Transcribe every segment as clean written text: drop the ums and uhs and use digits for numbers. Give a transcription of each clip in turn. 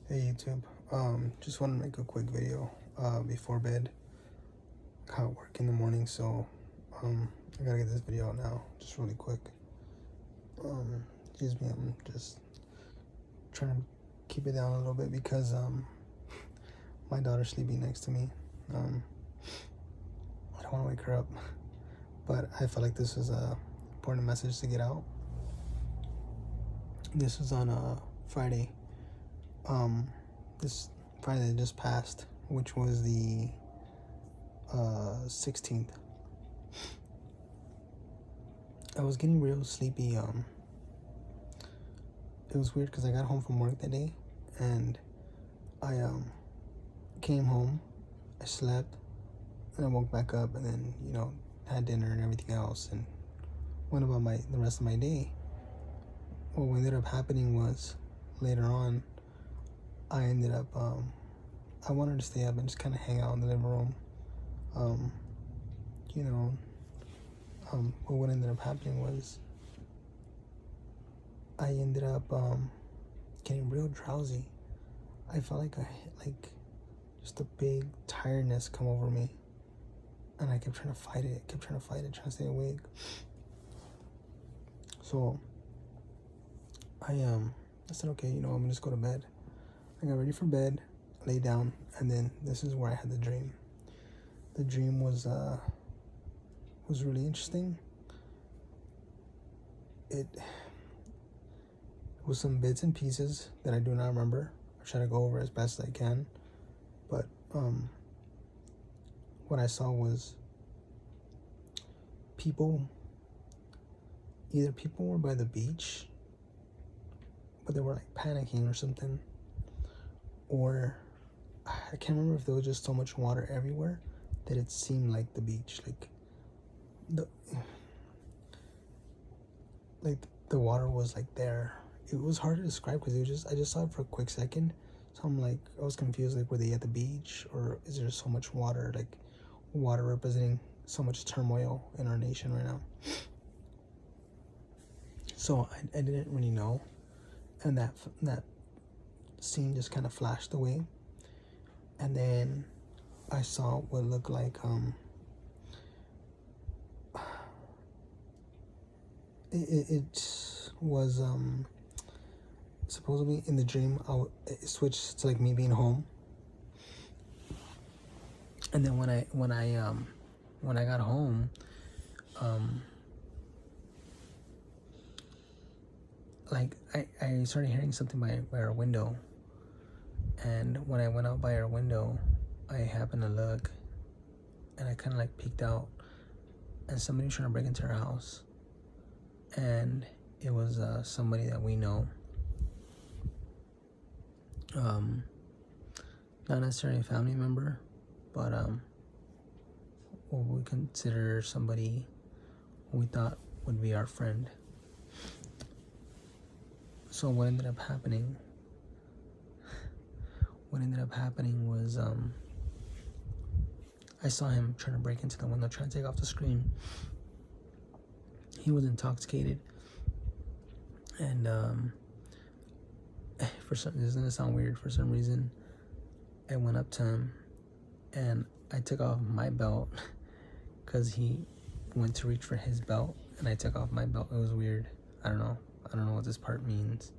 Hey YouTube, just want to make a quick video before bed. Got work in the morning, so I gotta get this video out now, just really quick. Excuse me, I'm just trying to keep it down a little bit because my daughter's sleeping next to me. I don't want to wake her up, but I felt like this was a important message to get out. This was on Friday. This Friday that just passed, which was the 16th. I was getting real sleepy. It was weird because I got home from work that day, and I came home, I slept, and I woke back up, and then had dinner and everything else, and went about the rest of my day. What ended up happening was later on, I ended up I wanted to stay up and just kind of hang out in the living room. But what ended up happening was I ended up getting real drowsy. I felt like just a big tiredness come over me, and I kept trying to fight it, trying to stay awake. So I said, okay, I'm gonna just go to bed. I got ready for bed, lay down, and then this is where I had the dream. The dream was really interesting. It was some bits and pieces that I do not remember. I try to go over as best as I can, but what I saw was either people were by the beach, but they were like panicking or something, or I can't remember if there was just so much water everywhere that it seemed like the beach, the water was like there. It was hard to describe because I just saw it for a quick second, so I was confused, were they at the beach, or is there so much water, water representing so much turmoil in our nation right now? So I didn't really know, and that scene just kind of flashed away, and then I saw what looked like it was supposedly in the dream it switched to me being home, and then when I got home, I started hearing something by our window, and when I went out by our window, I happened to look, and I kind of peeked out, and somebody was trying to break into our house, and it was somebody that we know, not necessarily a family member, but what we consider somebody we thought would be our friend. So what ended up happening was I saw him trying to break into the window, trying to take off the screen. He was intoxicated, and this is gonna sound weird. For some reason, I went up to him and I took off my belt because he went to reach for his belt, and I took off my belt. It was weird. I don't know what this part means,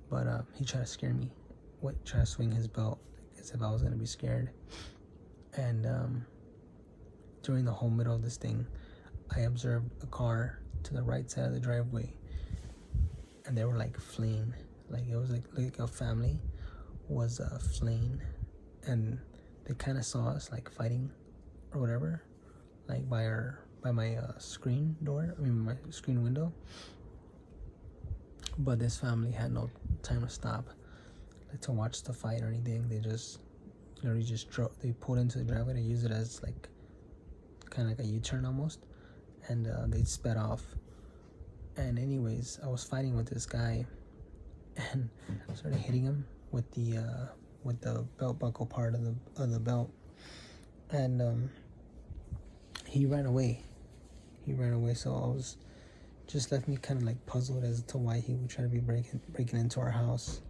but he tried to scare me. Tried to swing his belt as if I was gonna be scared. And during the whole middle of this thing, I observed a car to the right side of the driveway, and they were fleeing. It was like a family was fleeing, and they kind of saw us fighting or whatever, by my screen door. My screen window. But this family had no time to stop to watch the fight or anything. They just literally drove. They pulled into the driveway to use it as kind of a U-turn almost, and they sped off. And anyways, I was fighting with this guy, and I started hitting him with the belt buckle part of the belt, and he ran away. So I was just left me kind of puzzled as to why he would try to be breaking into our house.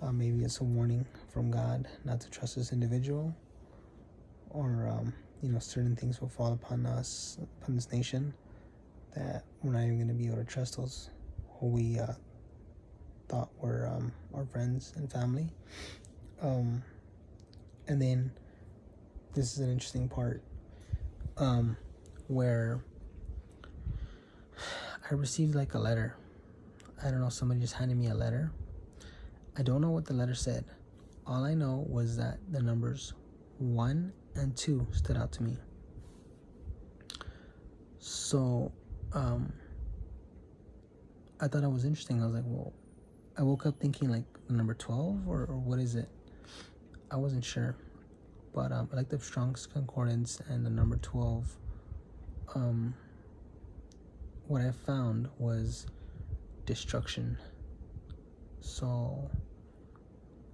Maybe it's a warning from God not to trust this individual, or certain things will fall upon us, upon this nation, that we're not even going to be able to trust those who we thought were our friends and family. And then this is an interesting part, where I received like a letter. I don't know, somebody just handed me a letter. I don't know what the letter said. All I know was that the numbers 1 and 2 stood out to me. So I thought it was interesting. I was like, well, I woke up thinking like the number 12 or what is it? I wasn't sure. But I like the Strong's Concordance and the number 12. What I found was destruction. So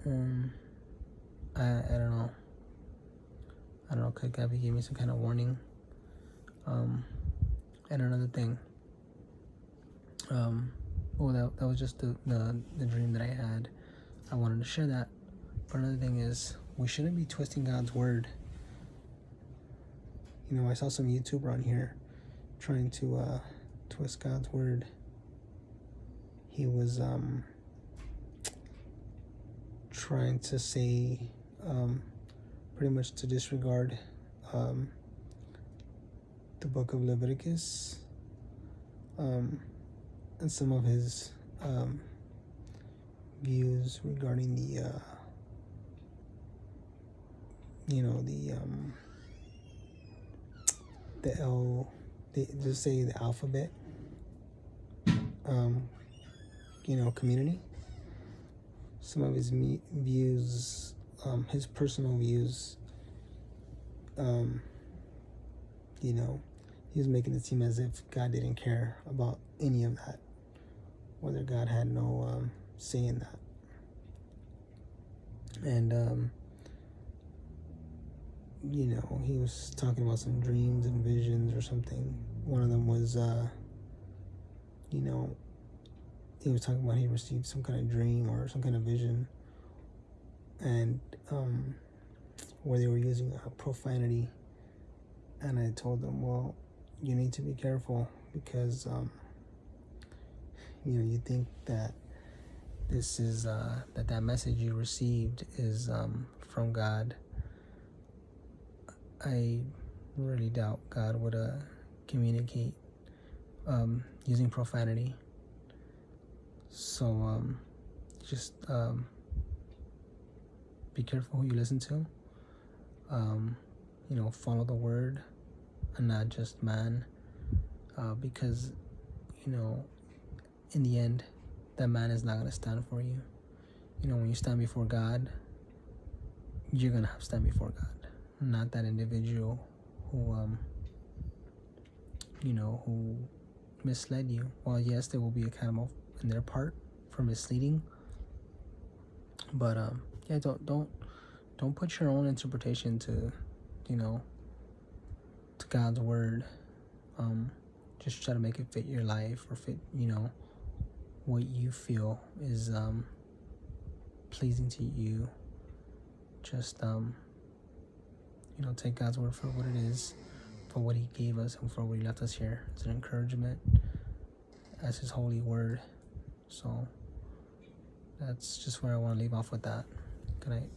I don't know. Could God be giving me some kind of warning? And another thing. That was just the dream that I had. I wanted to share that. But another thing is, we shouldn't be twisting God's word. I saw some YouTuber on here trying to twist God's word. He was trying to say pretty much to disregard the book of Leviticus, and some of his views regarding just say the alphabet, community. Some of his views, his personal views, he was making it seem as if God didn't care about any of that, whether God had no say in that. And he was talking about some dreams and visions or something. One of them was he was talking about he received some kind of dream or some kind of vision, and where they were using profanity. And I told them, well, you need to be careful, because you think that this is that message you received is from God. I really doubt God would communicate using profanity. So just be careful who you listen to. Follow the word and not just man, because in the end, that man is not going to stand for you. When you stand before God, you're going to have to stand before God, not that individual who who misled you. Well, yes, they will be accountable in their part for misleading, but don't put your own interpretation to to God's word. Just try to make it fit your life, or fit what you feel is pleasing to you. Just take God's word for what it is, for what he gave us, and for what he left us here. It's an encouragement as his holy word. So that's just where I want to leave off with that. Good night.